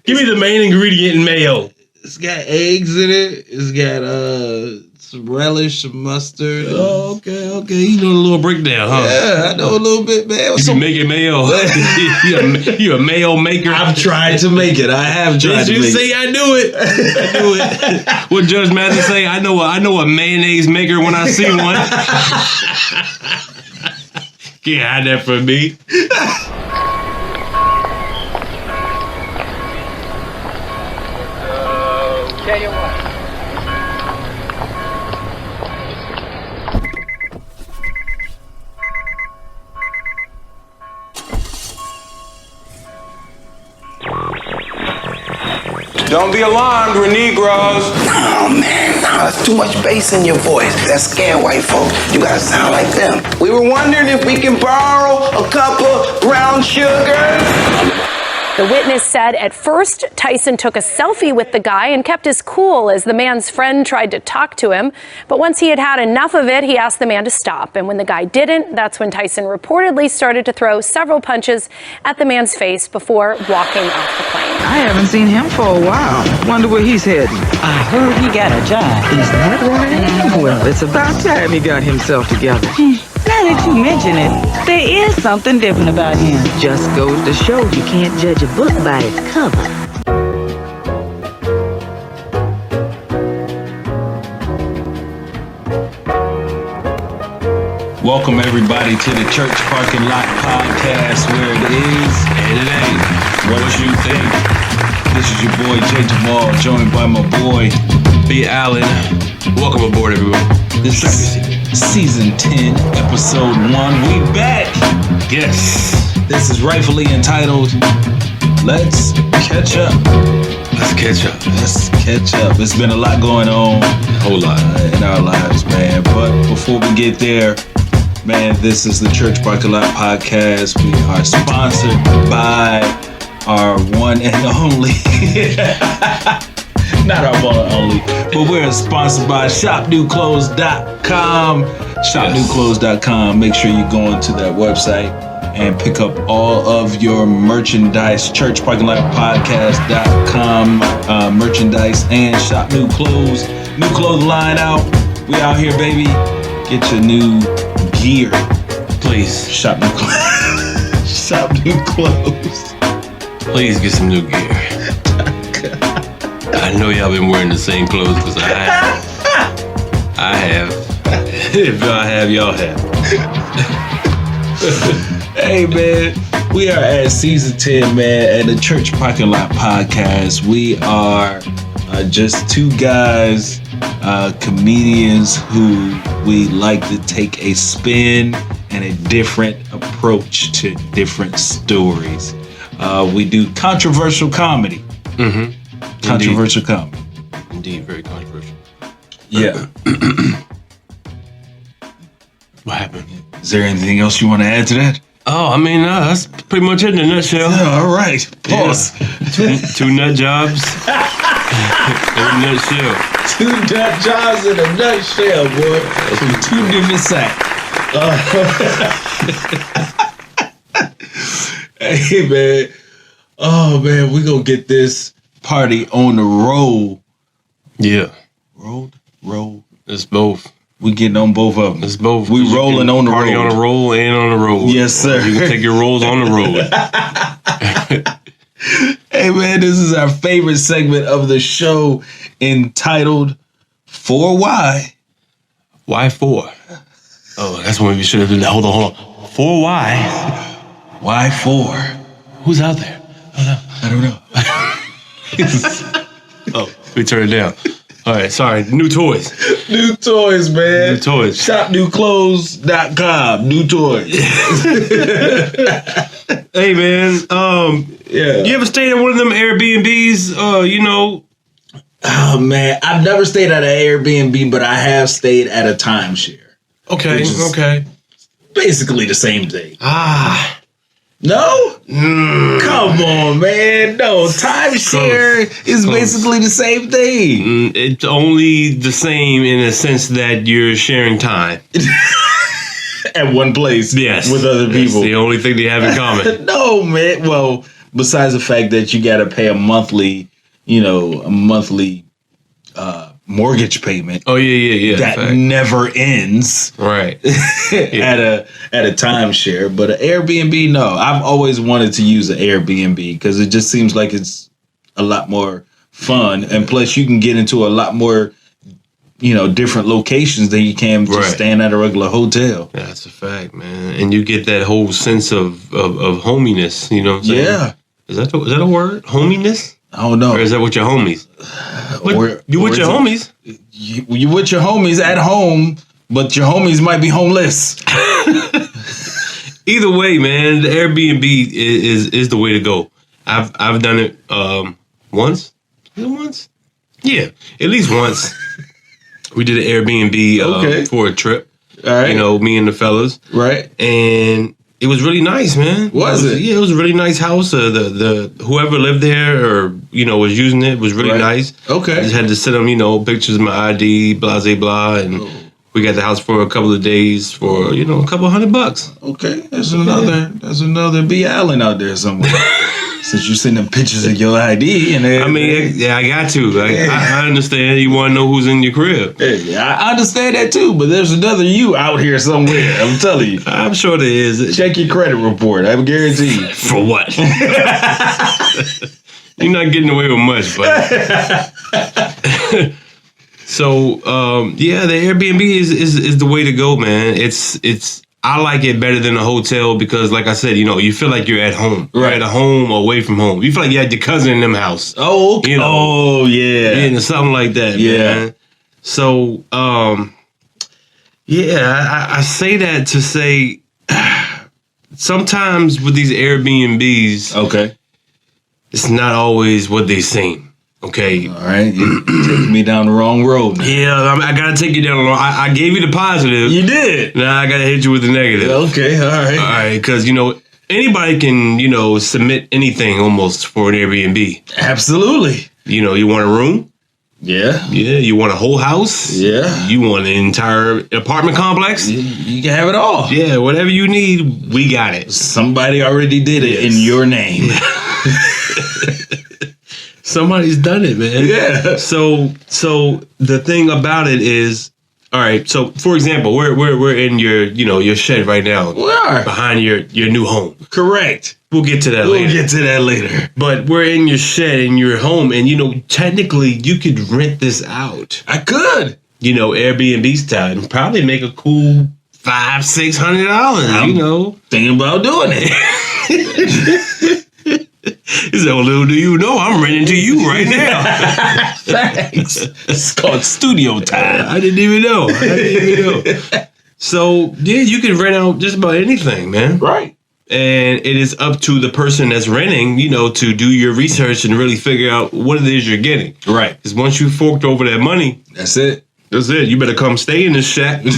Give me the main ingredient in mayo. It's got eggs in it. It's got some relish, some mustard. Oh, okay. You know a little breakdown, huh? Yeah, I know a little bit, man. You be making mayo. you a mayo maker. I've tried to make it. I have tried to make it. Did you say I knew it? What Judge Mathis say? I know a mayonnaise maker when I see one. Can't hide that from me. Don't be alarmed, we're Negroes. Oh man, that's too much bass in your voice. That scare white folk. You gotta sound like them. We were wondering if we can borrow a cup of brown sugar. The witness said at first Tyson took a selfie with the guy and kept his cool as the man's friend tried to talk to him. But once he had had enough of it, he asked the man to stop. And when the guy didn't, that's when Tyson reportedly started to throw several punches at the man's face before walking off the plane. I haven't seen him for a while. Wonder where he's heading. I heard he got a job. Is that right? Well, it's about time he got himself together. Now that you mention it, there is something different about him. Just goes to show you can't judge a book by its cover. Welcome everybody to the Church Parking Lot Podcast, where it is and it ain't what you think. This is your boy J. Jamaal, joined by my boy B. Allen. Welcome aboard, everyone. This is season 10, episode 1. We back. Yes. This is rightfully entitled Let's Catch Up. Let's catch up. Let's catch up. It's been a lot going on. A whole lot. In our lives, man. But before we get there, man, this is the Church Parking Lot Podcast. We are sponsored by our one and only, not our one and only, but we're sponsored by shopnewclothes.com. Shopnewclothes.com. Make sure you go into that website and pick up all of your merchandise. Churchparkinglotpodcast.com merchandise and Shop New Clothes. New clothes line out. We out here, baby. Get your new gear. Please. Shop New Clothes. Shop New Clothes. Please get some new gear. I know y'all been wearing the same clothes because I have. If y'all have, y'all have. Hey, man. We are at season 10, man, at the Church Parking Lot Podcast. We are just two guys, comedians who we like to take a spin and a different approach to different stories. We do controversial comedy. Mm-hmm. Controversial comedy. Indeed, very controversial. Yeah. What happened? Is there anything else you want to add to that? Oh, I mean, that's pretty much it in a nutshell. Yeah, all right. Pause. Yeah. Two nut jobs in a nutshell. Two nut jobs in a nutshell, boy. From two different sacks. Hey, man. Oh, man, we're going to get this party on the roll. Yeah. Roll. It's both. We getting on both of them. It's both. We rolling on the road. Party on the roll and on the road. Yes, sir. You can take your rolls on the road. Hey, man, this is our favorite segment of the show entitled For Why. Why for? Oh, that's when we should have done. Hold on. For why? Why for? Who's out there? I don't know. Oh, we turn it down. All right, sorry. New toys. New toys, man. New toys. Shopnewclothes.com. New toys. Hey, man. Yeah. You ever stayed at one of them Airbnbs? Oh, man. I've never stayed at an Airbnb, but I have stayed at a timeshare. Okay. Basically the same thing. No? Come on, man. No, timeshare is basically the same thing. It's only the same in the sense that you're sharing time. At one place. Yes. With other people. That's the only thing they have in common. No, man. Well, besides the fact that you got to pay a monthly mortgage payment. Oh yeah. That never ends. Right. at a timeshare, but an Airbnb, no. I've always wanted to use an Airbnb because it just seems like it's a lot more fun, and plus you can get into a lot more, different locations than you can just staying at a regular hotel. That's a fact, man. And you get that whole sense of hominess. You know what I'm saying? Yeah. Is that a word? Hominess? I don't know. Or is that with your homies? You with your homies? You with your homies at home, but your homies might be homeless. Either way, man, the Airbnb is the way to go. I've done it once. Is it once? Yeah, at least once. We did an Airbnb for a trip. All right. Me and the fellas. Right. And it was really nice, man. Was it? Yeah, it was a really nice house. The whoever lived there or was using it was really nice. Okay. I just had to send them pictures of my ID, blah blah blah, and we got the house for a couple of days for a couple $100. Okay, there's another B Allen out there somewhere. Since you send them pictures of your ID and I mean, yeah, I got to. I understand. You want to know who's in your crib. Hey, I understand that too, but there's another you out here somewhere. I'm telling you. I'm sure there is. Check your credit report. I guarantee you. For what? You're not getting away with much, but. So, the Airbnb is the way to go, man. I like it better than a hotel because, like I said, you feel like you're at home. Right. You're at home or away from home. You feel like you're at your cousin in them house. Oh, okay. Oh, yeah. Something like that, man. So, I say that to say sometimes with these Airbnbs, it's not always what they seem. Okay. All right. You're taking me down the wrong road. Yeah, I got to take you down the wrong. I gave you the positive. You did. Now I got to hit you with the negative. Okay. All right. All right. Because, anybody can, submit anything almost for an Airbnb. Absolutely. You want a room? Yeah. Yeah. You want a whole house? Yeah. You want an entire apartment complex? You can have it all. Yeah. Whatever you need, we got it. Somebody already did it in your name. Somebody's done it, man. Yeah. So the thing about it is, all right. So for example, we're in your shed right now. We are behind your new home. Correct. We'll get to that later. But we're in your shed in your home, and technically you could rent this out. I could. Airbnb style, and probably make a cool $500-$600. Thinking about doing it. He said, well, little do you know, I'm renting to you right now. Thanks. It's called studio time. I didn't even know. So, yeah, you can rent out just about anything, man. Right. And it is up to the person that's renting, to do your research and really figure out what it is you're getting. Right. Because once you forked over that money, that's it. That's it. You better come stay in this shack. You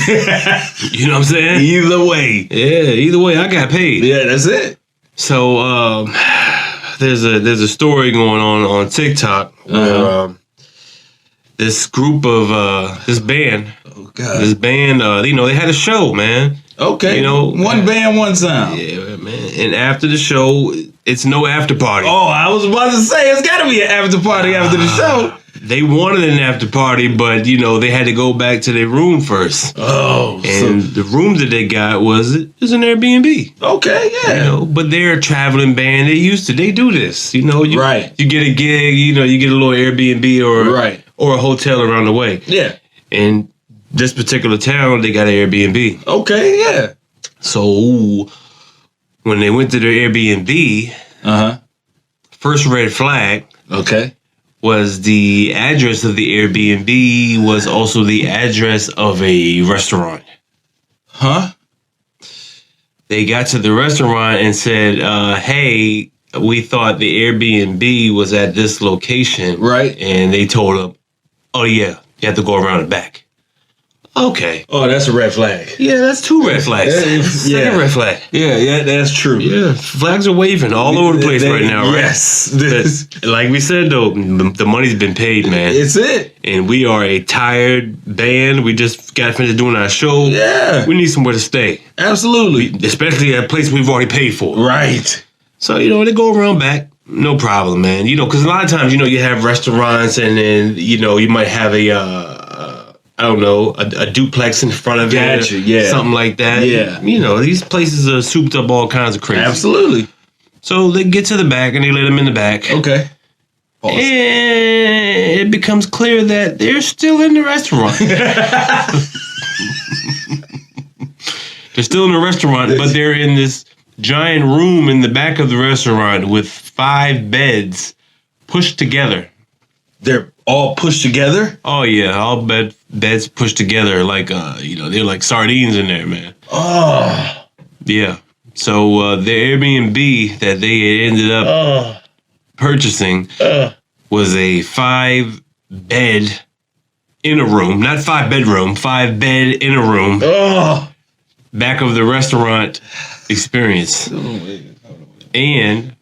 know what I'm saying? Either way. Yeah, either way, I got paid. Yeah, that's it. So, there's a story going on TikTok where this group of this band, they had a show, man. Okay, one band, one sound. Yeah, man. And after the show, it's no after party. Oh, I was about to say it's got to be an after party after the show. They wanted an after party, but they had to go back to their room first. Oh, and the room that they got was an Airbnb. Okay, yeah. But they're a traveling band. They do this. Right. You get a gig. You get a little Airbnb or a hotel around the way. Yeah. And this particular town, they got an Airbnb. Okay, yeah. So when they went to their Airbnb, first red flag. Okay. Was the address of the Airbnb was also the address of a restaurant. Huh? They got to the restaurant and said, hey, we thought the Airbnb was at this location. Right. And they told them, oh, yeah, you have to go around the back. Okay. Oh, that's a red flag. Yeah, that's two red flags. Second red flag. Yeah, that's true. Yeah, flags are waving all over the place right now, right? Yes. Like we said, though, the money's been paid, man. It's it. And we are a tired band. We just got finished doing our show. Yeah. We need somewhere to stay. Absolutely. Especially at a place we've already paid for. Right. So, they go around back. No problem, man. Because a lot of times, you have restaurants and then, you might have I don't know, a duplex in front of Gotcha, it. yeah. Something like that. Yeah. These places are souped up all kinds of crazy. Absolutely. So they get to the back and they let them in the back. Okay. Pause. And it becomes clear that they're still in the restaurant. They're still in the restaurant, but they're in this giant room in the back of the restaurant with 5 beds pushed together. They're all pushed together? Oh, yeah. All beds pushed together like, they're like sardines in there, man. Oh. Yeah. So the Airbnb that they ended up purchasing was a 5-bed in a room, not 5-bedroom, 5-bed in a room. Back of the restaurant experience. And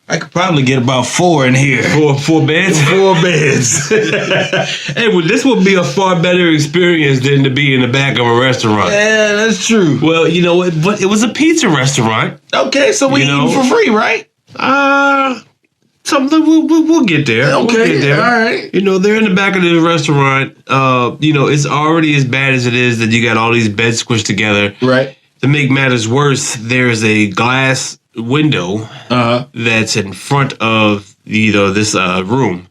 I could probably get about 4 in here. 4 beds? 4 beds. Hey, well, this would be a far better experience than to be in the back of a restaurant. Yeah, that's true. Well, you know what? But it was a pizza restaurant. Okay, so we eating for free, right? Something we'll get there. Okay, we'll get there. all right. They're in the back of the restaurant. It's already as bad as it is that you got all these beds squished together. Right. To make matters worse, there's a glass window that's in front of this room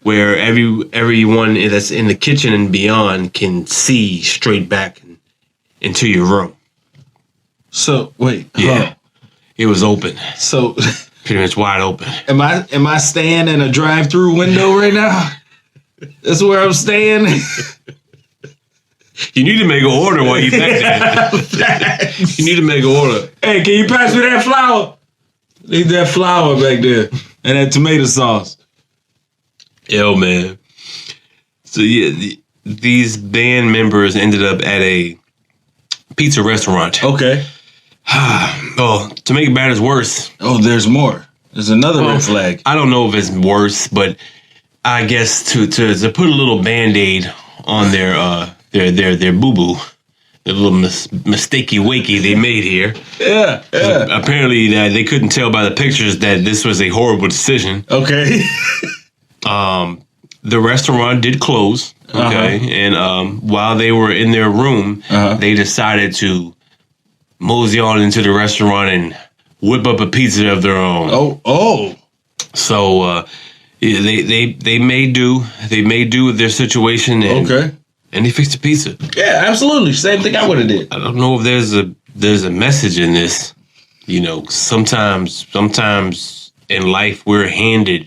where everyone that's in the kitchen and beyond can see straight back into your room. So wait, yeah, it was open. So pretty much wide open. Am I staying in a drive-through window right now? That's where I'm staying. You need to make an order while you're back there. You need to make an order. Hey, can you pass me that flour? Leave that flour back there and that tomato sauce. Yo, man. So yeah, these band members ended up at a pizza restaurant. Okay. Well, to make matters worse. Oh, there's more. There's another red flag. I don't know if it's worse, but I guess to put a little Band-Aid on their boo-boo, the little mistakey wakey they made here. Yeah. Apparently they couldn't tell by the pictures that this was a horrible decision. Okay. The restaurant did close. Okay. And while they were in their room, they decided to mosey on into the restaurant and whip up a pizza of their own. Oh. So they made do. They made do with their situation. And, and they fixed the pizza. Yeah, absolutely. Same thing I would have did. I don't know if there's a message in this. Sometimes in life we're handed,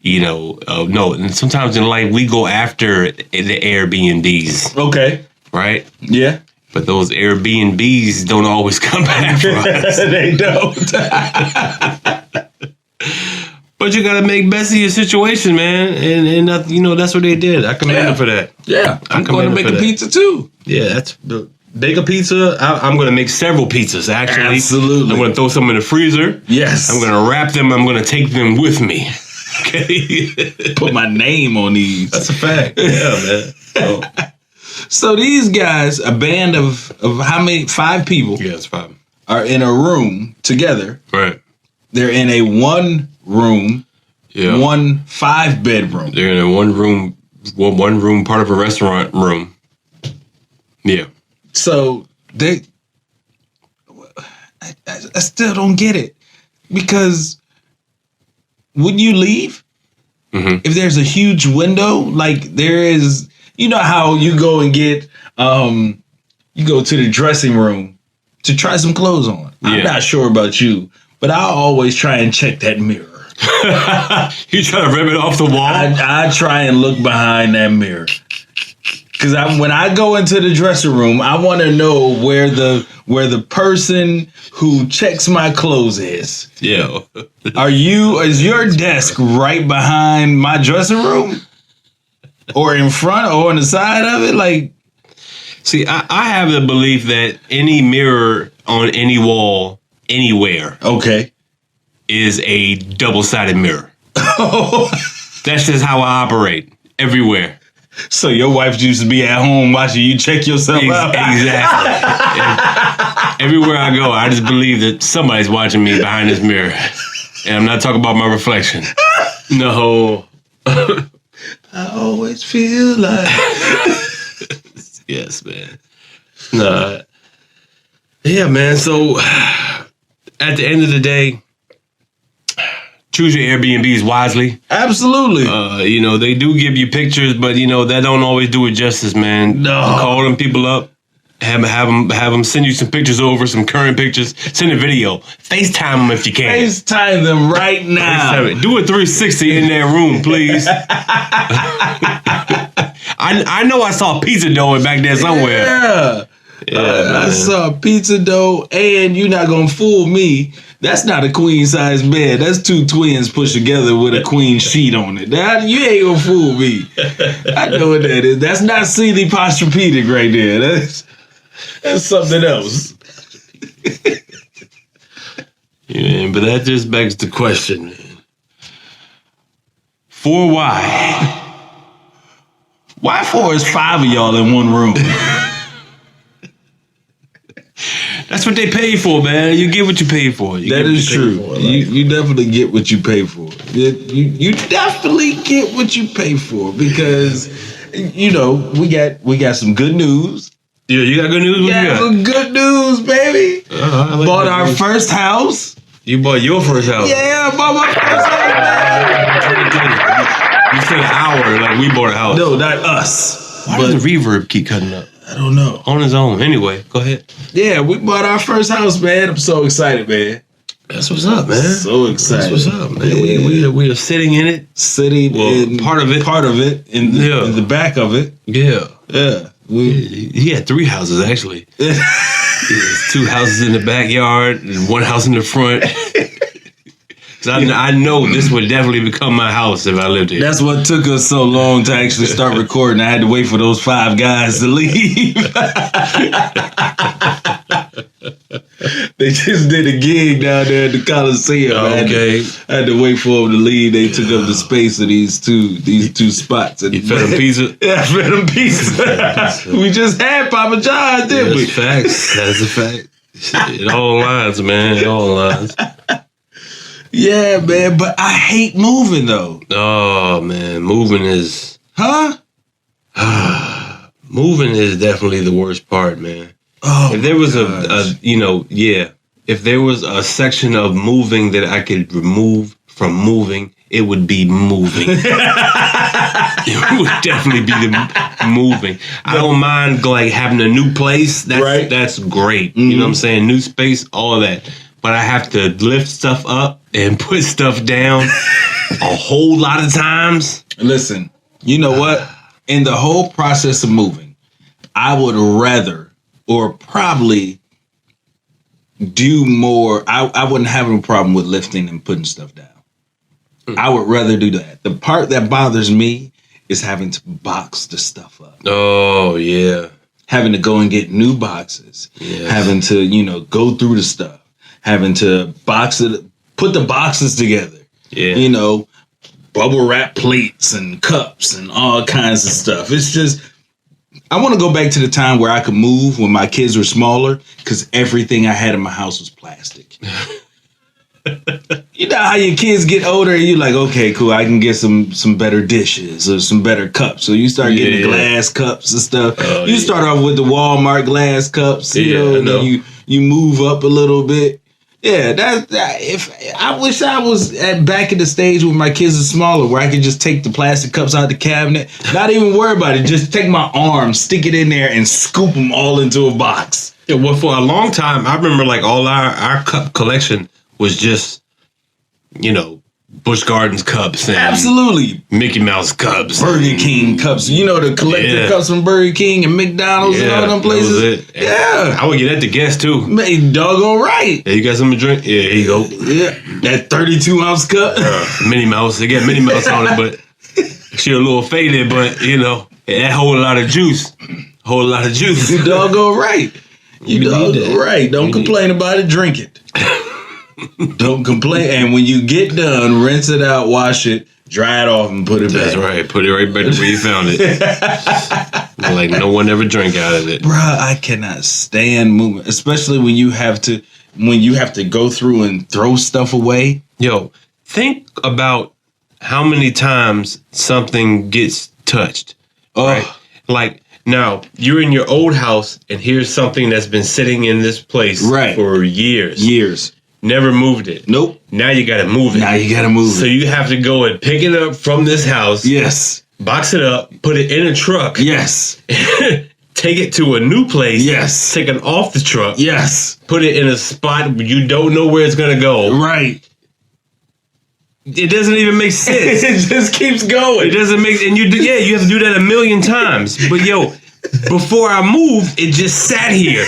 and sometimes in life we go after the Airbnbs. Okay. Right? Yeah. But those Airbnbs don't always come back for us. They don't. But you gotta make best of your situation, man, and that's what they did. I commend them for that. Yeah, I'm going to make a pizza too. Yeah, bake a pizza. I'm going to make several pizzas. Actually, absolutely. I'm going to throw some in the freezer. Yes, I'm going to wrap them. I'm going to take them with me. Okay, put my name on these. That's a fact. Yeah, man. So these guys, a band of how many? 5 people. Yeah, it's 5. Are in a room together. Right. They're in a 1-room, 1 5-bedroom. They're in a one room part of a restaurant room. Yeah. So I still don't get it, because wouldn't you leave if there's a huge window like there is? You know how you go and get you go to the dressing room to try some clothes on. Yeah. I'm not sure about you, but I always try and check that mirror. You try to rip it off the wall? I try and look behind that mirror. Because when I go into the dressing room, I want to know where the person who checks my clothes is. Yeah. Is your desk right behind my dressing room? Or in front or on the side of it? Like, see, I have the belief that any mirror on any wall, anywhere, is a double-sided mirror. That's just how I operate everywhere. So your wife used to be at home watching you check yourself out. Exactly. Everywhere I go, I just believe that somebody's watching me behind this mirror. And I'm not talking about my reflection. No. I always feel like... Yes, man. Nah. Yeah, man. So at the end of the day, choose your Airbnbs wisely. Absolutely. They do give you pictures, but that don't always do it justice, man. No. Call them people up. Have them send you some pictures over, some current pictures. Send a video. FaceTime them if you can. FaceTime them right now. Do a 360 in that room, please. I know I saw pizza dough back there somewhere. Yeah. I saw pizza dough, and you're not going to fool me. That's not a queen size bed. That's two twins pushed together with a queen sheet on it. You ain't going to fool me. I know what that is. That's not Sealy Posturepedic right there. That's something else. Yeah, but that just begs the question, man. For why? Why for is 5 of y'all in one room? That's what they pay for, man. You get what you pay for. That is true. You definitely get what you pay for. You definitely get what you pay for because we got some good news. Yeah, you got good news? What you got? Some good news, baby. Bought our first house. You bought your first house? Yeah, I bought my first house. You said an hour like we bought a house. No, not us. Why does the reverb keep cutting up? I don't know. On his own. Anyway, go ahead. Yeah, we bought our first house, man. I'm so excited, man. That's what's up, man. So excited. That's what's up, man. Yeah. We are sitting in it. In part of it. In the back of it. Yeah. Yeah. He had 3 houses, actually. There's 2 houses in the backyard and 1 house in the front. So I know this would definitely become my house if I lived here. That's what took us so long to actually start recording. I had to wait for those 5 guys to leave. They just did a gig down there at the Coliseum. Okay. I had to wait for them to leave. They took up the space of these two spots. You fed them pizza? Yeah, I fed them pizza. We just had Papa John's, didn't we? That's facts. That's a fact. It all lines, man. It all lines. Yeah, man, but I hate moving though. Oh man, moving is moving is definitely the worst part, man. Oh, if there was if there was a section of moving that I could remove from moving, it would be moving. It would definitely be the moving. I don't mind like having a new place. That's great. Mm-hmm. You know what I'm saying? New space, all of that. But I have to lift stuff up and put stuff down a whole lot of times. Listen, you know what? In the whole process of moving, I would rather or probably do more. I wouldn't have a problem with lifting and putting stuff down. I would rather do that. The part that bothers me is having to box the stuff up. Oh, yeah. Having to go and get new boxes. Yes. Having to, go through the stuff. Having to box it, put the boxes together. Yeah. Bubble wrap plates and cups and all kinds of stuff. It's just, I want to go back to the time where I could move when my kids were smaller because everything I had in my house was plastic. You know how your kids get older and you're like, okay, cool, I can get some better dishes or some better cups. So you start getting glass cups and stuff. You start off with the Walmart glass cups, and then you move up a little bit. Yeah, if I wish I was back at the stage when my kids are smaller, where I could just take the plastic cups out of the cabinet, not even worry about it, just take my arm, stick it in there, and scoop them all into a box. Yeah, well, for a long time, I remember like all our cup collection was just, Busch Gardens cups and absolutely Mickey Mouse cups, Burger King cups. The collector cups from Burger King and McDonald's and all them places. Yeah, I would get that to guests too. Man, doggone right. Yeah, you got something to drink? Yeah, here you go. Yeah, that 32-ounce cup. Minnie Mouse. They got Minnie Mouse on it, but she a little faded. But that whole lot of juice. Whole lot of juice. You doggone right. You doggone right. Don't complain about it. Drink it. Don't complain. And when you get done, rinse it out, wash it, dry it off, and put it back. That's right. Put it right back where you found it. Like no one ever drank out of it. Bruh, I cannot stand moving, especially when you have to go through and throw stuff away. Yo, think about how many times something gets touched. Right? Like now, you're in your old house and here's something that's been sitting in this place for years. Never moved it. Nope. Now you gotta move it. So you have to go and pick it up from this house. Yes. Box it up, put it in a truck. Yes. Take it to a new place. Yes. Take it off the truck. Yes. Put it in a spot where you don't know where it's gonna go. Right. It doesn't even make sense. It just keeps going. It doesn't make, and you have to do that a million times. But yo, before I moved, it just sat here.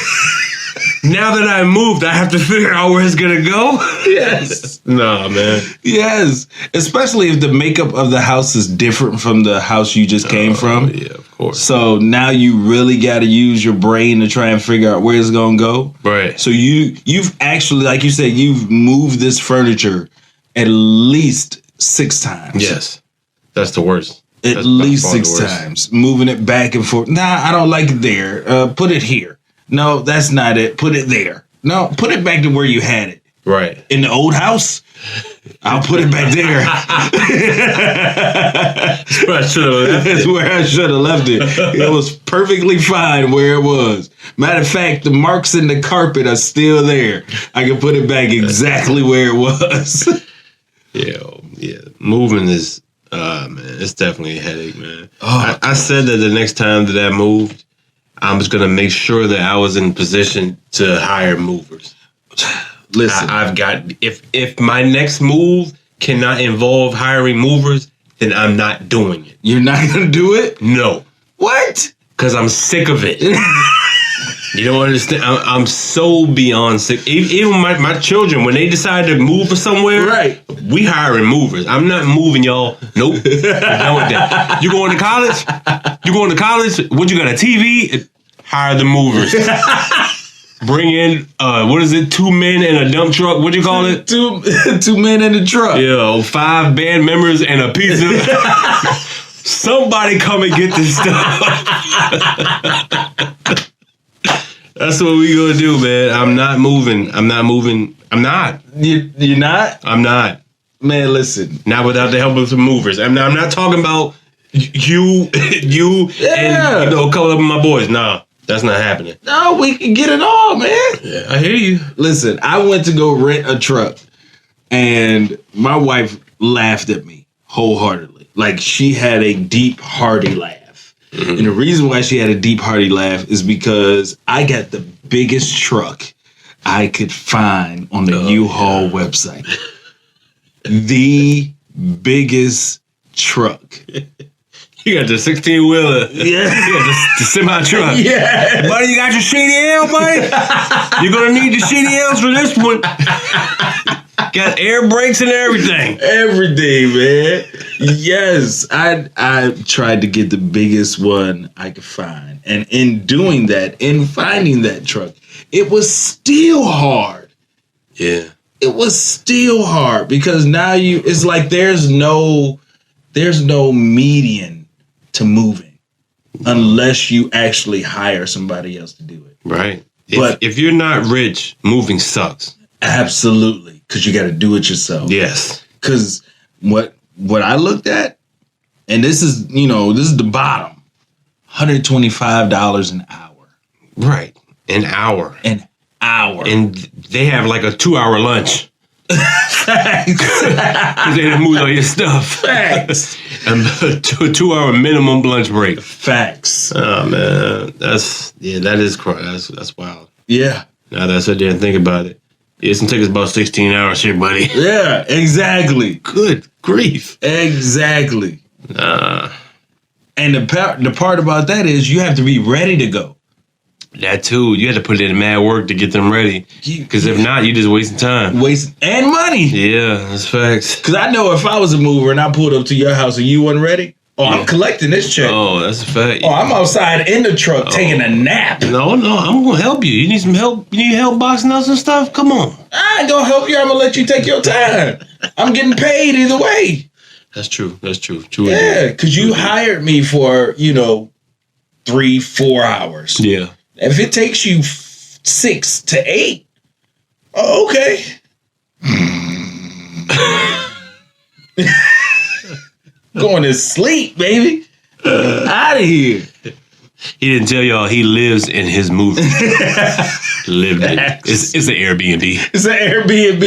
Now that I moved, I have to figure out where it's gonna go. Yes. Nah, man. Yes. Especially if the makeup of the house is different from the house you just came from. Yeah, of course. So now you really got to use your brain to try and figure out where it's gonna go. Right. So you've actually, like you said, you've moved this furniture at least 6 times. Yes. That's the worst. At least 6 times. Moving it back and forth. Nah, I don't like it there. Put it here. No, that's not it. Put it there. No, put it back to where you had it. Right. In the old house, I'll put it back there. That's where I should have left it. That's where I should have left it. It was perfectly fine where it was. Matter of fact, the marks in the carpet are still there. I can put it back exactly where it was. Yeah. Moving is, man, it's definitely a headache, man. I said that the next time that I moved, I was going to make sure that I was in position to hire movers. Listen, I've got, if my next move cannot involve hiring movers, then I'm not doing it. You're not going to do it? No. What? Because I'm sick of it. You don't understand. I'm so beyond sick. Even my children, when they decide to move for somewhere, right, we hiring movers. I'm not moving, y'all. Nope. I'm done with that. You going to college? What, you got a TV? Hire the movers. Bring in, what is it? 2 men in a dump truck. What you call it? Two men in the truck. Yeah, 5 band members and a pizza. Somebody come and get this stuff. That's what we gonna do, man. I'm not moving. I'm not. You're not? I'm not. Man, listen. Not without the help of some movers. I'm not talking about you, and a couple of my boys. Nah, that's not happening. No, we can get it all, man. Yeah, I hear you. Listen, I went to go rent a truck, and my wife laughed at me wholeheartedly. Like, she had a deep, hearty laugh. Mm-hmm. And the reason why she had a deep, hearty laugh is because I got the biggest truck I could find on the U-Haul website. The biggest truck. You got the 16-wheeler. Yeah. You got the semi-truck. Yeah. Buddy, you got your CDL, buddy? You're going to need the CDLs for this one. Got air brakes and everything. Everything, man. Yes. I tried to get the biggest one I could find. And in doing that, in finding that truck, it was still hard. Yeah. It was still hard because now it's like there's no median to moving unless you actually hire somebody else to do it. Right. But if you're not rich, moving sucks. Absolutely. Because you got to do it yourself. Yes. Because what I looked at, and this is the bottom, $125 an hour. Right. An hour. And they have like a 2-hour lunch. Facts. Because they didn't move all your stuff. Facts. And a 2-hour minimum lunch break. Facts. Oh, man. That is crazy. That's wild. Yeah. Now that I sit there and think about it. It's going to take us about 16 hours here, buddy. Yeah, exactly. Good grief. Exactly. And the part about that is you have to be ready to go. That too. You had to put in mad work to get them ready. Because if not, you're just wasting time. And money. Yeah, that's facts. Because I know if I was a mover and I pulled up to your house and you weren't ready, I'm collecting this check. Oh, that's a fact. Oh, I'm outside in the truck taking a nap. No, I'm going to help you. You need some help? You need help boxing out some stuff? Come on. I ain't going to help you. I'm going to let you take your time. I'm getting paid either way. That's true. True. Yeah, because you hired me for 3-4 hours. Yeah. If it takes you 6 to 8, okay. Going to sleep, baby. Out of here. He didn't tell y'all he lives in his movie. Lived it. It's an Airbnb. It's an Airbnb.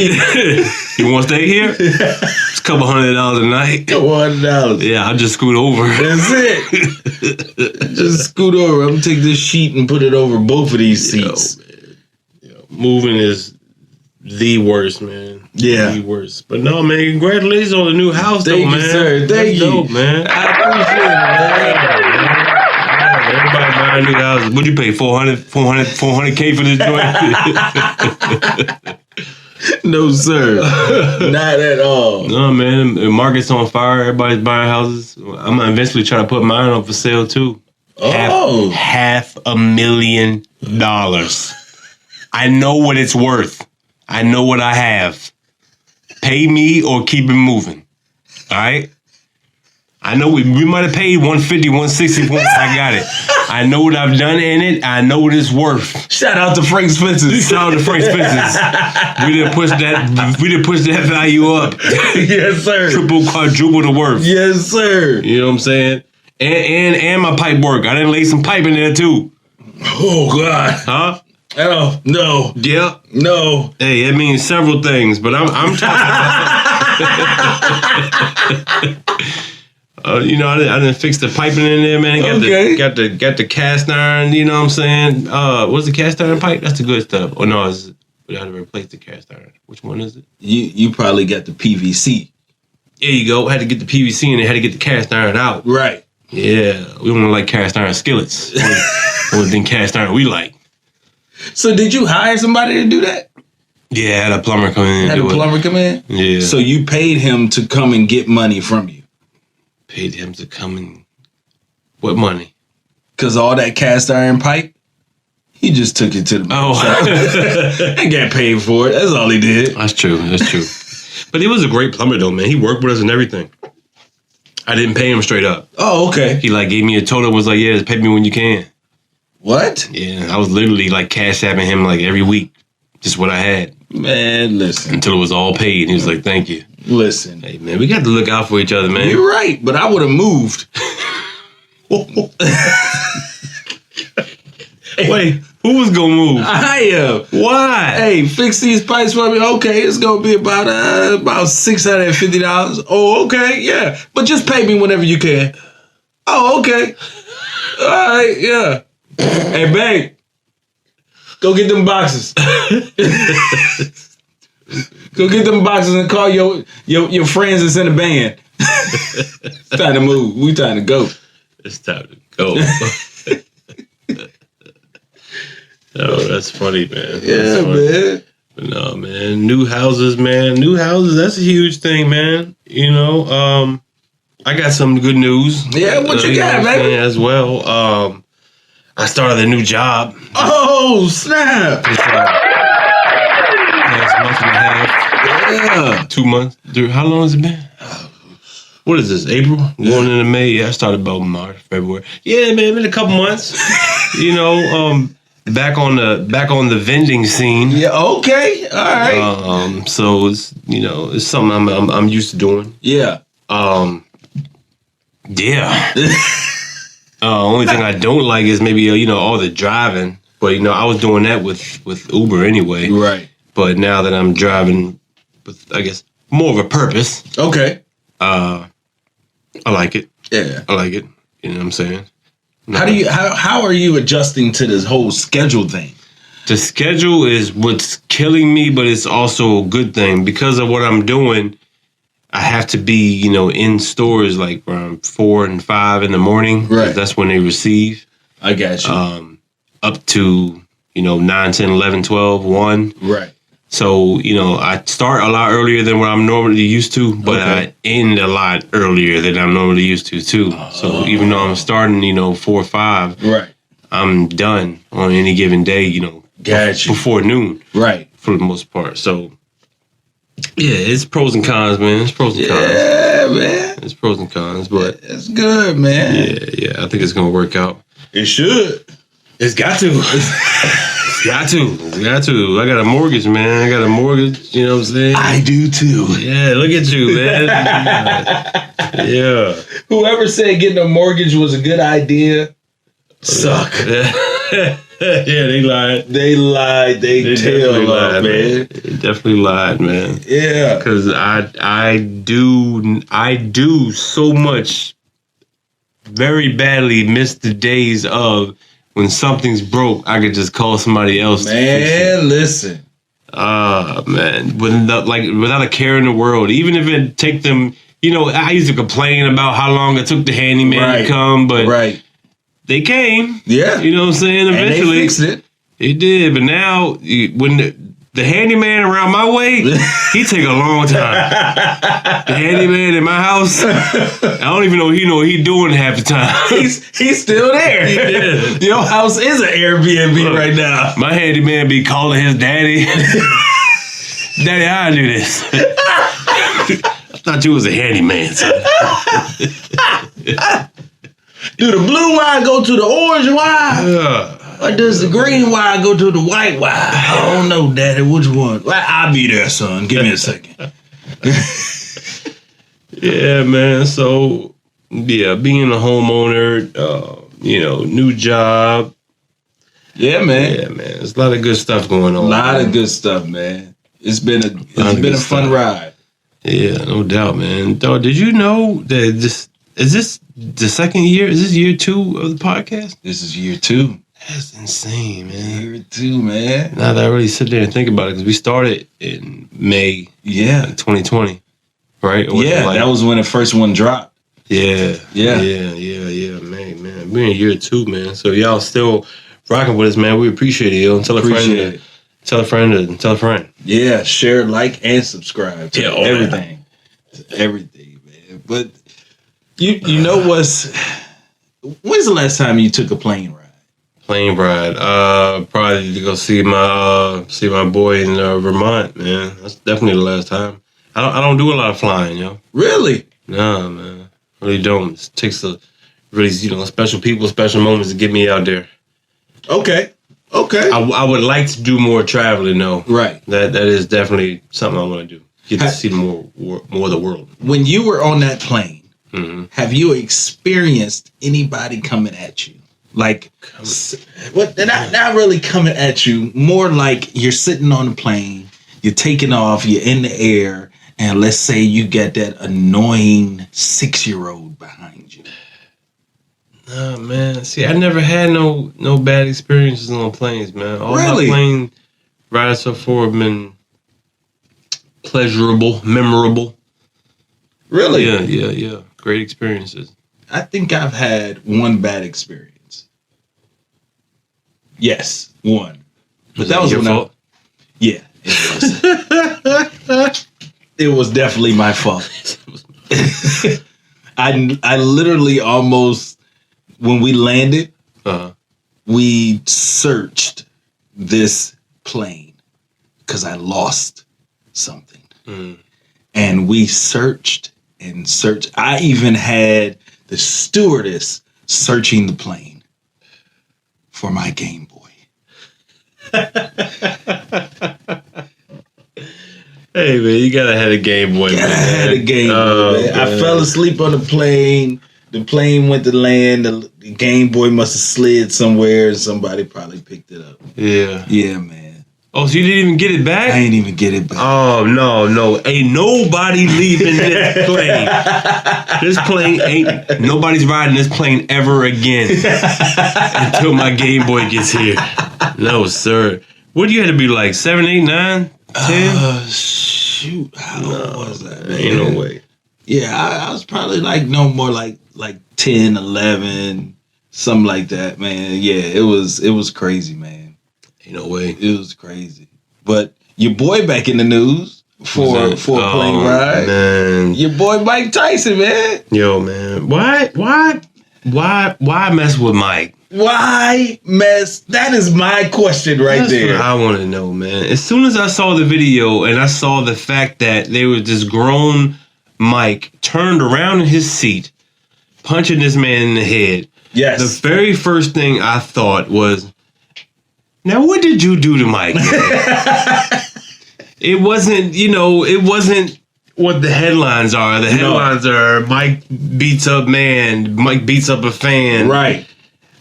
You want to stay here? It's a couple $100 a night. $100. Yeah, I'll just scoot over. That's it. Just scoot over. I'm gonna take this sheet and put it over both of these seats. Moving is the worst, man. Yeah. The worst. But no, man, congratulations on the new house, Thank though, you, man. sir. Thank you. Dope, man. I appreciate it, man. Everybody buying new houses. What'd you pay? 400K for this joint? No, sir. Not at all. No, man. The market's on fire. Everybody's buying houses. I'm gonna eventually try to put mine up for sale too. Oh. $500,000. I know what it's worth. I know what I have. Pay me or keep it moving. All right? I know we might have paid 150, 160 once I got it. I know what I've done in it. I know what it's worth. Shout out to Frank Spencer's. Shout out to Frank Spencer's. We didn't push that value up. Yes, sir. Triple, quadruple the worth. Yes, sir. You know what I'm saying? And my pipe work. I didn't lay some pipe in there too. Oh God. Huh? Oh no. Yeah. No. Hey, it means several things, but I'm talking about. I didn't fix the piping in there, man. Got the cast iron. You know what I'm saying? What's the cast iron pipe? That's the good stuff. Oh no, we had to replace the cast iron. Which one is it? You probably got the PVC. There you go. Had to get the PVC in there. Had to get the cast iron out. Right. Yeah, we don't like cast iron skillets. Only thing cast iron we like. So did you hire somebody to do that? Yeah, I had a plumber come in. Yeah. So you paid him to come and get money from you? Paid him to come and... What money? Because all that cast iron pipe, he just took it to the shop and got paid for it. That's all he did. That's true. But he was a great plumber though, man. He worked with us and everything. I didn't pay him straight up. Oh, okay. He gave me a total, was like, yeah, just pay me when you can. What? Yeah, I was literally cash apping him every week. Just what I had. Man, listen. Until it was all paid. He was like, thank you. Listen. Hey, man, we got to look out for each other, man. You're right, but I would have moved. Wait, who was going to move? I am. Why? Hey, fix these pipes for me. Okay, it's going to be about $650. Oh, okay, yeah. But just pay me whenever you can. Oh, okay. All right, yeah. Hey, babe. Go get them boxes. Go get them boxes and call your friends that's in the band. It's time to move. We time to go. It's time to go. Oh, that's funny, man. Yeah, man. But no, man. New houses, man. New houses, that's a huge thing, man. I got some good neus. Yeah, what you got, baby? As well. I started a new job. Oh, snap. Last month and a half. Yeah. 2 months. Dude, how long has it been? What is this, April? Going into May? Yeah, I started about March, February. Yeah, man, been a couple months. Back on the vending scene. Yeah, okay. All right. So it's it's something I'm used to doing. Yeah. Yeah. Only thing I don't like is maybe all the driving. But I was doing that with Uber anyway. Right. But now that I'm driving with, I guess, more of a purpose. Okay. I like it. Yeah. I like it. You know what I'm saying? How are you adjusting to this whole schedule thing? The schedule is what's killing me, but it's also a good thing because of what I'm doing. I have to be, in stores around 4 and 5 in the morning. Right. That's when they receive. I got you. Up to, 9, 10, 11, 12, 1. Right. So, I start a lot earlier than what I'm normally used to, but I end a lot earlier than I'm normally used to, too. So even though I'm starting, 4 or 5, right, I'm done on any given day, before noon. Right. For the most part. So Yeah, it's pros and cons, man. It's pros and cons. Yeah, man. It's pros and cons, but it's good, man. Yeah. I think it's gonna work out. It should. It's got to. It's got to. I got a mortgage, man. I got a mortgage. You know what I'm saying? I do too. Yeah, look at you, man. Yeah. Whoever said getting a mortgage was a good idea, suck. Yeah, they lied. They lied. They tail up, man. They definitely lied, man. Yeah. Because I do so much very badly miss the days of when something's broke, I could just call somebody else. Man, listen. Man. Without a care in the world. Even if it take them, I used to complain about how long it took the handyman to come, but they came. Yeah. You know what I'm saying? Eventually. And they fixed it. It did, but now when the handyman around my way, he take a long time. The handyman in my house, I don't even know what he doing half the time. He's still there. Yeah. Your house is an Airbnb right now. My handyman be calling his daddy. Daddy, how I do this? I thought you was a handyman, son. Do the blue wire go to the orange wire? Or does the green wire go to the white wire? I don't know, Daddy. Which one? I'll be there, son. Give me a second. Yeah, man. So, being a homeowner, new job. Yeah, man. Yeah, man. There's a lot of good stuff going on. A lot of good stuff, man. It's been a fun ride. Yeah, no doubt, man. Dog, did you know that is this the second year? Is this year 2 of the podcast? This is year 2. That's insane, man. Year 2, man. Now that I really sit there and think about it, because we started in May 2020, right? Or that was when the first one dropped. Yeah, man. We're in year 2, man. So y'all still rocking with us, man. We appreciate it, yo. And tell a friend. Tell a friend and tell a friend. Yeah, share, like, and subscribe to everything. Everything, man. But you know when's the last time you took a plane ride? Plane ride. Probably to go see my boy in Vermont, man. That's definitely the last time. I don't do a lot of flying, yo. Really? Nah, man. Really don't. It takes a really, special people, special moments to get me out there. Okay. I would like to do more traveling, though. Right. That is definitely something I want to do. Get to see more of the world. When you were on that plane, have you experienced anybody coming at you? Like, not really coming at you, more like you're sitting on the plane, you're taking off, you're in the air, and let's say you get that annoying 6-year-old behind you. Nah, man. See, I never had no bad experiences on planes, man. All my plane rides so far have been pleasurable, memorable. Really? Yeah. Great experiences. I think I've had one bad experience. Yes, one. But that was your fault? Yeah, it was. It was definitely my fault. I literally almost, when we landed, we searched this plane because I lost something. And we searched and searched. I even had the stewardess searching the plane for my Game Boy. Hey, man, you gotta have a Game Boy, man. I had a Game Boy, man. I fell asleep on the plane. The plane went to land. The Game Boy must have slid somewhere, and somebody probably picked it up. Yeah. Yeah, man. Oh, so you didn't even get it back? I ain't even get it back. Oh, no. Ain't nobody leaving this plane. This plane ain't, nobody's riding this plane ever again until my Game Boy gets here. No, sir. What do you have to be like, 7, 8, 9, 10? Shoot. How old was that, man? Ain't no way. Yeah, I was probably like no more like 10, 11, something like that, man. Yeah, it was crazy, man. Ain't no way. It was crazy. But your boy back in the news for a plane ride. Man. Your boy Mike Tyson, man. Yo, man. What? Why mess with Mike? Why mess? That is my question right there. What I want to know, man. As soon as I saw the video and I saw the fact that they were this grown Mike turned around in his seat, punching this man in the head. Yes. The very first thing I thought was, now what did you do to Mike? It wasn't, it wasn't what the headlines are. The headlines are Mike beats up man, Mike beats up a fan. Right.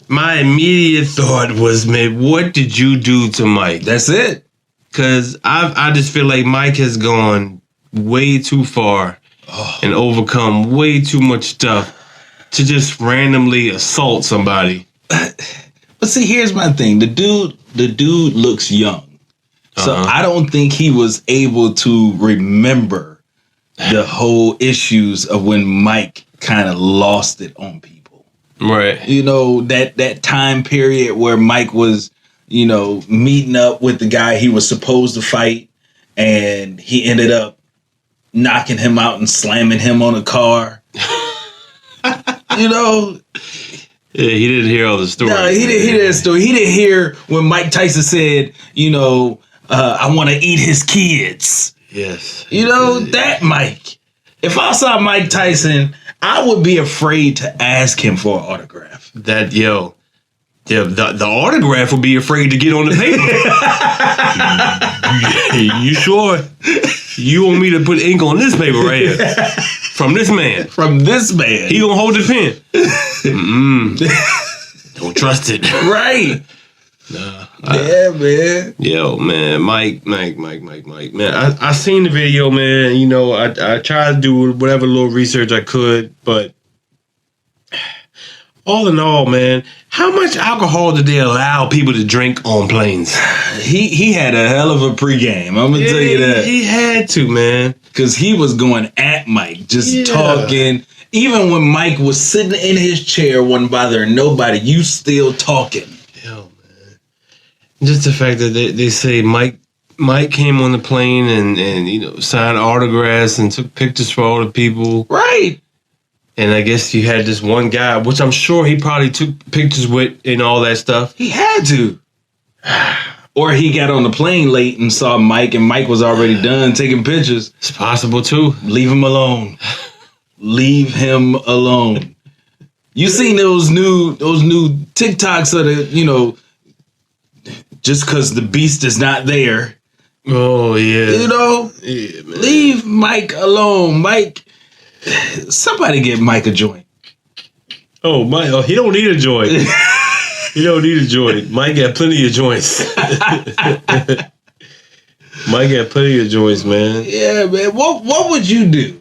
My immediate thought was, man, what did you do to Mike? That's it. Because I just feel like Mike has gone way too far and overcome way too much stuff to just randomly assault somebody. But see, here's my thing. The dude looks young. So I don't think he was able to remember the whole issues of when Mike kind of lost it on people. Right. That time period where Mike was, meeting up with the guy he was supposed to fight, and he ended up knocking him out and slamming him on a car. Yeah, he didn't hear all the stories. No, he didn't hear that story. He didn't hear when Mike Tyson said, I want to eat his kids. Yes. That Mike. If I saw Mike Tyson, I would be afraid to ask him for an autograph. The autograph would be afraid to get on the paper. You sure? You want me to put ink on this paper right here? From this man. From this man. He gonna hold the pen. Don't trust it. Right. Nah. Yeah, man. Yo, man. Mike. Man, I seen the video, man. I tried to do whatever little research I could, but all in all, man, how much alcohol did they allow people to drink on planes? He had a hell of a pregame. I'm gonna tell you that. He had to, man. Because he was going at Mike, just talking. Even when Mike was sitting in his chair, wasn't bothering nobody, you still talking. Yo, man. Just the fact that they say Mike came on the plane and signed autographs and took pictures for all the people. Right. And I guess you had this one guy, which I'm sure he probably took pictures with and all that stuff. He had to. Or he got on the plane late and saw Mike, and Mike was already done taking pictures. It's possible, too. Leave him alone. Leave him alone. You seen those new TikToks of the, just because the beast is not there. Oh, yeah. Yeah, man. Leave Mike alone. Mike, somebody get Mike a joint. Oh, Mike, he don't need a joint. He don't need a joint. Mike got plenty of joints. Mike got plenty of joints, man. Yeah, man. What would you do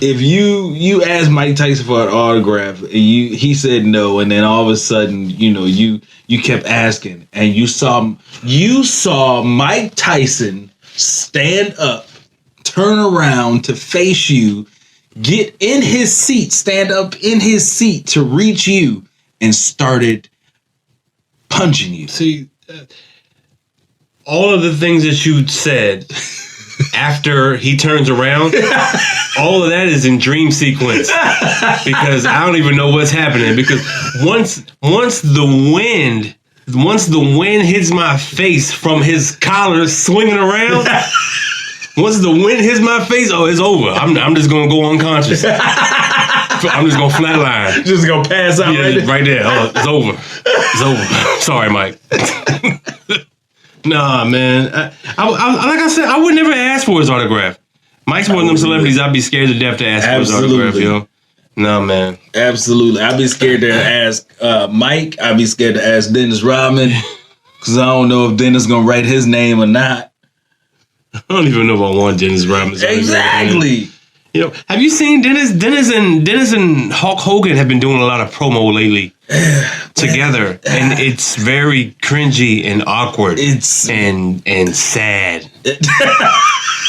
if you asked Mike Tyson for an autograph and he said no, and then all of a sudden, you kept asking, and you saw Mike Tyson stand up, turn around to face you, get in his seat, stand up in his seat to reach you, and started punching you. See, all of the things that you said after he turns around, all of that is in dream sequence because I don't even know what's happening. Because once the wind hits my face from his collar swinging around, once the wind hits my face, oh, it's over. I'm just gonna go unconscious. I'm just gonna flatline. Just gonna pass out right there. Oh, it's over. It's over. Sorry, Mike. Nah, man. I like I said, I would never ask for his autograph. Mike's one of them celebrities I'd be scared to death to ask for his autograph, yo. No, man. Absolutely. I'd be scared to ask Mike. I'd be scared to ask Dennis Rodman because I don't know if Dennis gonna write his name or not. I don't even know if I want Dennis Rodman. Exactly. Have you seen Dennis and Hulk Hogan have been doing a lot of promo lately together, and it's very cringy and awkward. And sad.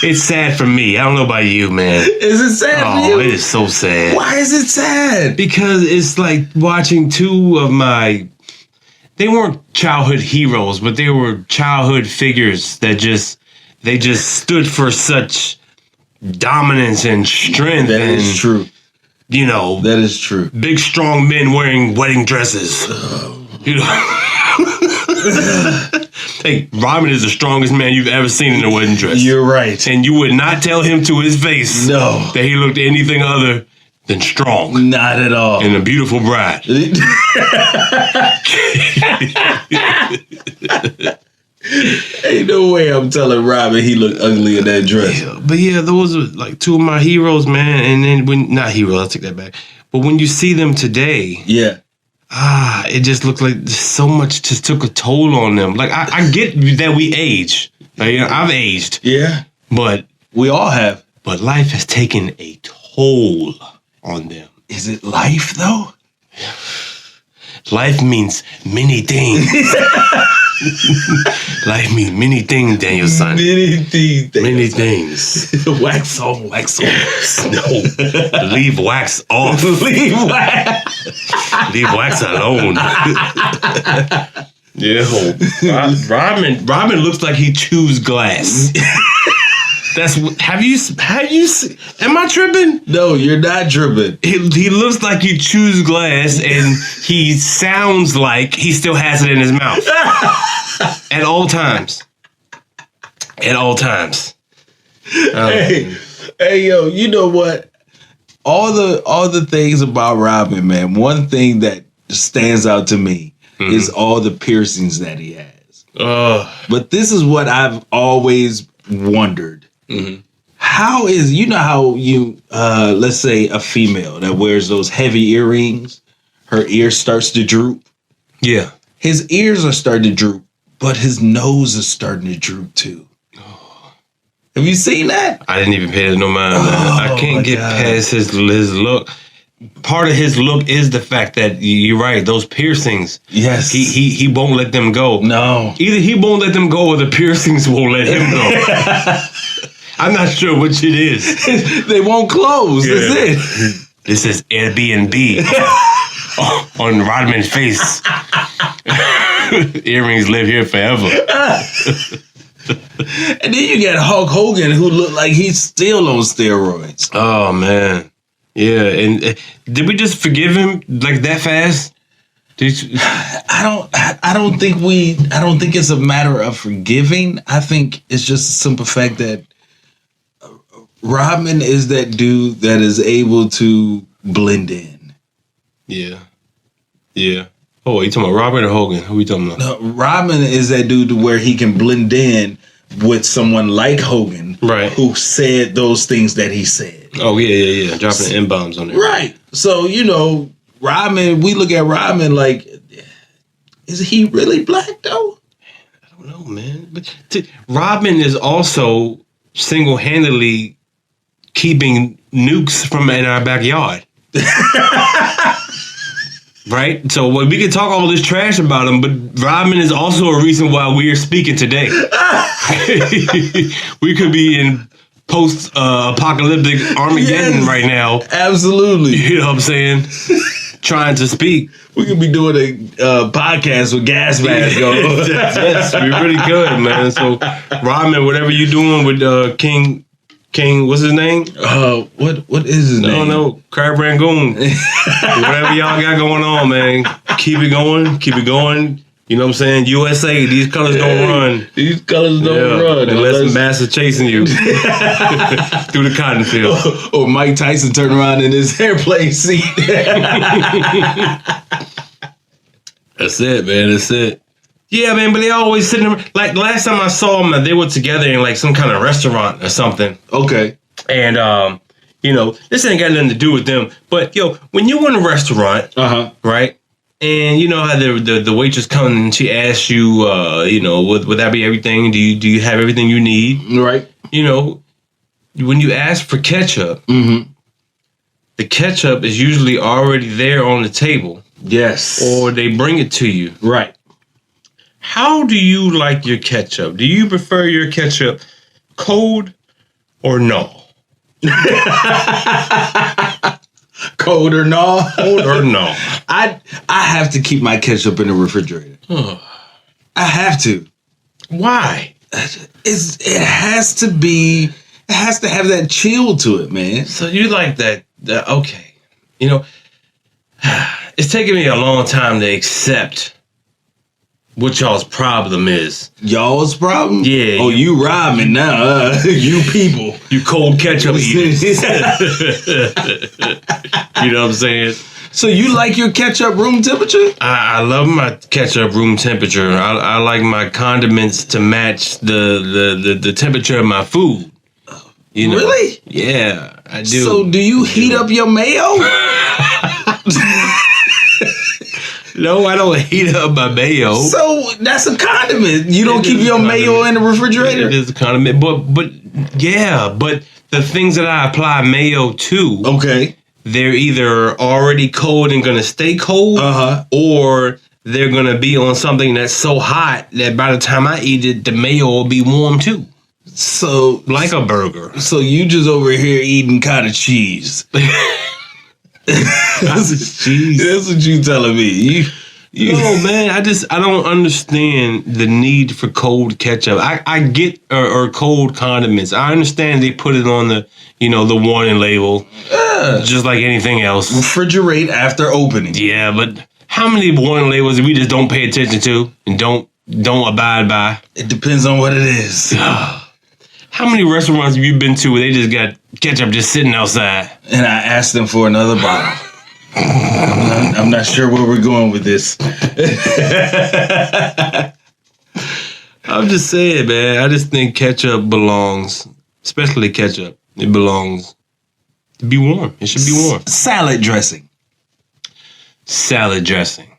It's sad for me. I don't know about you, man. Is it sad for you? Oh, it is so sad. Why is it sad? Because it's like watching two of my. They weren't childhood heroes, but they were childhood figures that just stood for such dominance and strength. That is true. you know, that is true. Big, strong men wearing wedding dresses. You know, hey, Robin is the strongest man you've ever seen in a wedding dress. You're right, and you would not tell him to his face that he looked anything other than strong. Not at all. And a beautiful bride. Ain't no way I'm telling Robin he looked ugly in that dress. Yeah, but yeah, those are like two of my heroes, man. And then when not heroes, I'll take that back. But when you see them today, it just looked like so much just took a toll on them. Like I get that we age. Like, I've aged. Yeah. But we all have. But life has taken a toll on them. Is it life though? Life means many things. Life means many things, Daniel son. Many things. Many things. Wax on, wax off. No. Leave wax off. Leave wax. Leave wax alone. Yeah. Robin looks like he chews glass. That's have you am I tripping? No, you're not tripping. He looks like he chews glass and he sounds like he still has it in his mouth. At all times. At all times. Hey, yo, you know what? All the things about Robin, man, one thing that stands out to me is all the piercings that he has. But this is what I've always wondered. How is, you know how you, let's say a female that wears those heavy earrings, her ear starts to droop? Yeah. His ears are starting to droop, but his nose is starting to droop too. Have you seen that? I didn't even pay no mind. I can't get past his look. Part of his look is the fact that you're right. Those piercings. Yes. He won't let them go. No. Either he won't let them go or the piercings won't let him go. I'm not sure which it is. They won't close. Yeah. That's it. This is Air B&B on Rodman's face. Earrings live here forever. And then you got Hulk Hogan, who looked like he's still on steroids. Oh man, yeah. And did we just forgive him like that fast? I don't think it's a matter of forgiving. I think it's just a simple fact that Rodman is that dude that is able to blend in. Yeah. Yeah. Oh, are you talking about Robert or Hogan? Who are you talking about? No, Rodman is that dude to where he can blend in with someone like Hogan, right? Who said those things that he said. Oh yeah, dropping N-bombs on there, right? So you know, Rodman. We look at Rodman like, is he really black though? I don't know, man. But Rodman is also single-handedly keeping nukes from in our backyard. Right? So we can talk all this trash about him, but Rodman is also a reason why we are speaking today. We could be in post-apocalyptic Armageddon right now. Absolutely. You know what I'm saying? Trying to speak. We could be doing a podcast with gas masks on. Yes, we really could, man. So, Rodman, whatever you're doing with King, what's his name? What is his name? No, Crab Rangoon. Whatever y'all got going on, man. Keep it going. You know what I'm saying? USA, these colors don't run. These colors don't run. Unless Master chasing you through the cotton field. Or Mike Tyson turned around in his airplane seat. That's it, man. That's it. Yeah, man, but they always sitting there. Like, last time I saw them, they were together in, like, some kind of restaurant or something. Okay. And, you know, this ain't got nothing to do with them. But, yo, when you in a restaurant, right, and you know how the waitress comes and she asks you, you know, would that be everything? Do you have everything you need? Right. You know, when you ask for ketchup, the ketchup is usually already there on the table. Yes. Or they bring it to you. Right. How do you like your ketchup? Do you prefer your ketchup cold or no? Cold or no? Cold or no? I have to keep my ketchup in the refrigerator. I have to. Why? It has to have that chill to it, man. So you like that? Okay. You know, it's taken me a long time to accept what y'all's problem is. Y'all's problem? Yeah. Oh, you rhyming now. You people. You cold ketchup eaters. You know what I'm saying? So you like your ketchup room temperature? I love my ketchup room temperature. I like my condiments to match the temperature of my food. You know? Really? Yeah, I do. So do you heat up your mayo? No, I don't heat up my mayo. So that's a condiment. You don't keep your mayo in the refrigerator? It is a condiment, but the things that I apply mayo to, Okay. they're either already cold and gonna stay cold, or they're gonna be on something that's so hot that by the time I eat it, the mayo will be warm too. So Like a burger. So you just over here eating cottage cheese. Cottage cheese. That's what you telling me. No, man, I don't understand the need for cold ketchup. I get or cold condiments. I understand they put it on the warning label, just like anything else. Refrigerate after opening. Yeah, but how many warning labels we just don't pay attention to and don't abide by? It depends on what it is. How many restaurants have you been to where they just got ketchup just sitting outside? And I asked them for another bottle. I'm not sure where we're going with this. I'm just saying, man. I just think ketchup belongs, especially ketchup, it belongs to be warm. It should be warm. Salad dressing. Salad dressing.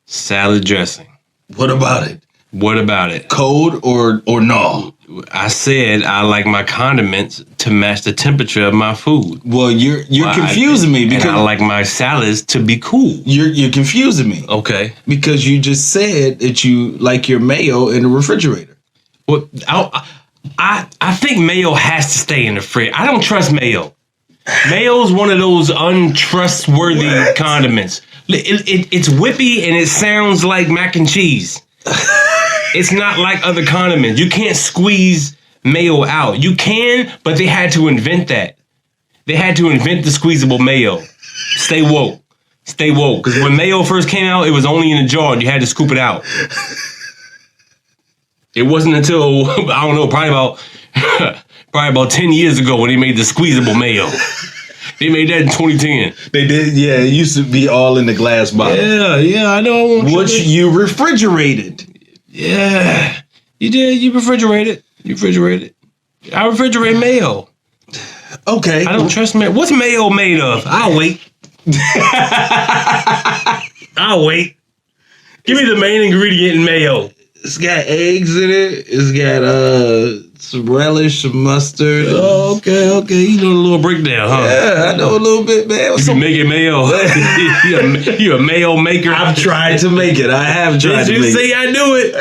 Salad dressing. What about it? What about it? Cold or no? I said I like my condiments to match the temperature of my food. Well, you're confusing me because I like my salads to be cool. You're confusing me. Okay. Because you just said that you like your mayo in the refrigerator. Well, I think mayo has to stay in the fridge. I don't trust mayo. Mayo's one of those untrustworthy condiments. It's whippy and it sounds like mac and cheese. It's not like other condiments. You can't squeeze mayo out. You can, but they had to invent that. They had to invent the squeezable mayo. Stay woke. Stay woke. Because when mayo first came out, it was only in a jar and you had to scoop it out. It wasn't until, I don't know, probably about 10 years ago when they made the squeezable mayo. They made that in 2010. They did, yeah. It used to be all in the glass bottle. Yeah, I know. Which you refrigerated. Yeah, you did. You refrigerated. I refrigerate mayo. Okay. I don't trust mayo. What's mayo made of? I'll wait. I'll wait. Give me the main ingredient in mayo. It's got eggs in it. It's got some relish, some mustard. Oh, okay. You know a little breakdown, huh? Yeah, I know a little bit, man. You make it mayo. You a mayo maker. I've tried to make it. I have tried to make it. You see, I knew it.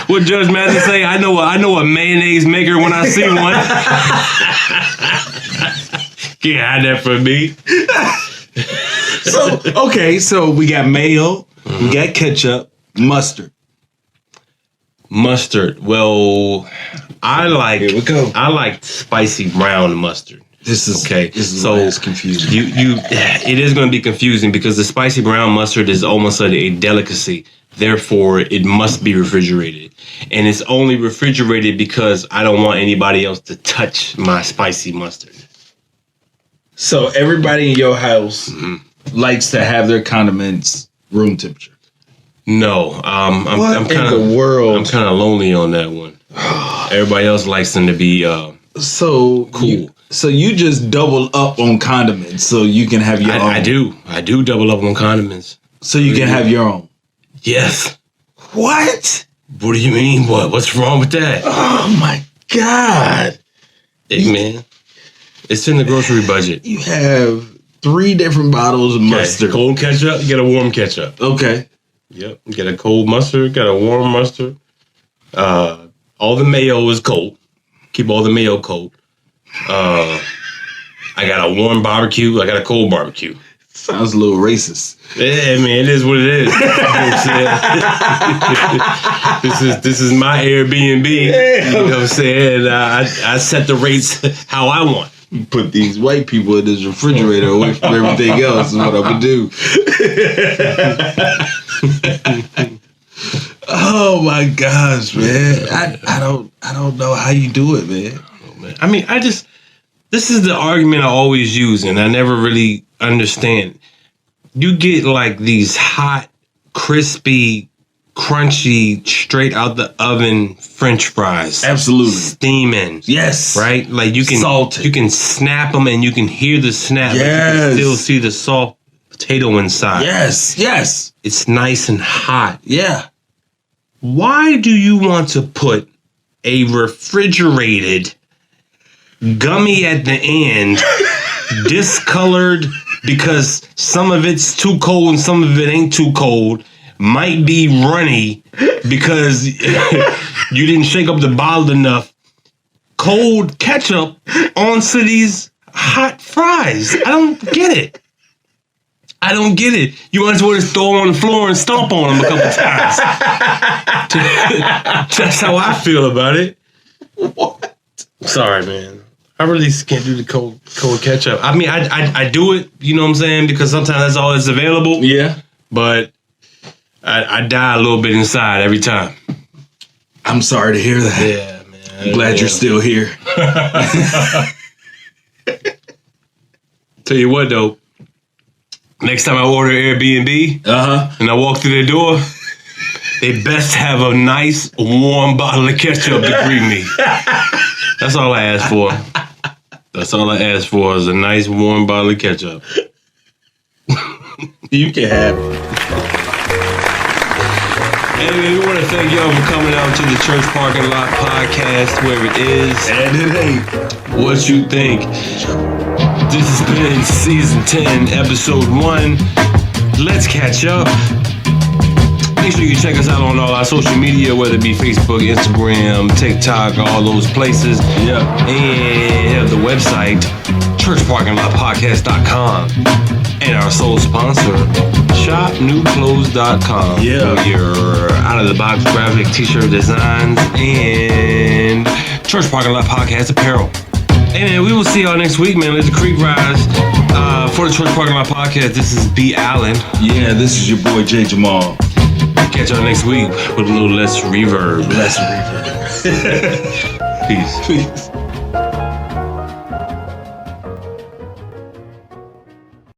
What Judge Mathis say? I know a mayonnaise maker when I see one. Can't hide that from me. So we got mayo, we got ketchup, mustard. Well, I like spicy brown mustard. This is confusing. It is going to be confusing because the spicy brown mustard is almost like a delicacy. Therefore, it must be refrigerated. And it's only refrigerated because I don't want anybody else to touch my spicy mustard. So everybody in your house likes to have their condiments room temperature. No, I'm kind of lonely on that one. Everybody else likes them to be so cool. So you just double up on condiments so you can have your own. I do double up on condiments. So you can have your own. Yes. What? What do you mean? What's wrong with that? Oh my God. Hey, man. It's in the grocery budget. You have 3 different bottles of mustard. Cold ketchup, you get a warm ketchup. Okay. Yep. You get a cold mustard, got a warm mustard. All the mayo is cold. Keep all the mayo cold. I got a warm barbecue. I got a cold barbecue. Sounds a little racist. Yeah, man, it is what it is. You know what this is my Air B&B. You know what I'm saying? I set the rates how I want. Put these white people in this refrigerator away from everything else is what I'm gonna do. Oh my gosh, man! I don't know how you do it, man. Oh, man. I mean, this is the argument I always use, and I never really understand. You get like these hot, crispy, crunchy, straight out the oven French fries. Absolutely. Steaming. Yes. Right? Like you can salted. You can snap them and you can hear the snap. Yes. But you can still see the soft potato inside. Yes. Yes. It's nice and hot. Yeah. Why do you want to put a refrigerated gummy at the end, discolored because some of it's too cold and some of it ain't too cold, might be runny because you didn't shake up the bottle enough, cold ketchup onto these hot fries? I don't get it. You might as well just throw them on the floor and stomp on them a couple times. That's how I feel about it. What? Sorry, man. I really can't do the cold ketchup. I mean, I do it, you know what I'm saying? Because sometimes that's all that's available. Yeah. But I die a little bit inside every time. I'm sorry to hear that. Yeah, man. I'm glad you're still here. Tell you what, though. Next time I order Air B&B and I walk through their door, they best have a nice warm bottle of ketchup to greet me. That's all I ask for. That's all I ask for is a nice warm bottle of ketchup. You can have it. Anyway, we want to thank y'all for coming out to the Church Parking Lot Podcast, where it is. And it ain't. What you think? This has been Season 10, Episode 1. Let's catch up. Make sure you check us out on all our social media, whether it be Facebook, Instagram, TikTok, all those places. Yeah. And the website, churchparkinglotpodcast.com. And our sole sponsor, shopnewclothes.com. Yeah. For your out-of-the-box graphic t-shirt designs and Church Parking Lot Podcast apparel. Hey, man, we will see y'all next week, man. Let the creek rise. For the Church Parking Lot Podcast, this is B. Allen. Yeah, this is your boy, J. Jamal. Catch y'all next week with a little less reverb. Less reverb. Peace. Peace.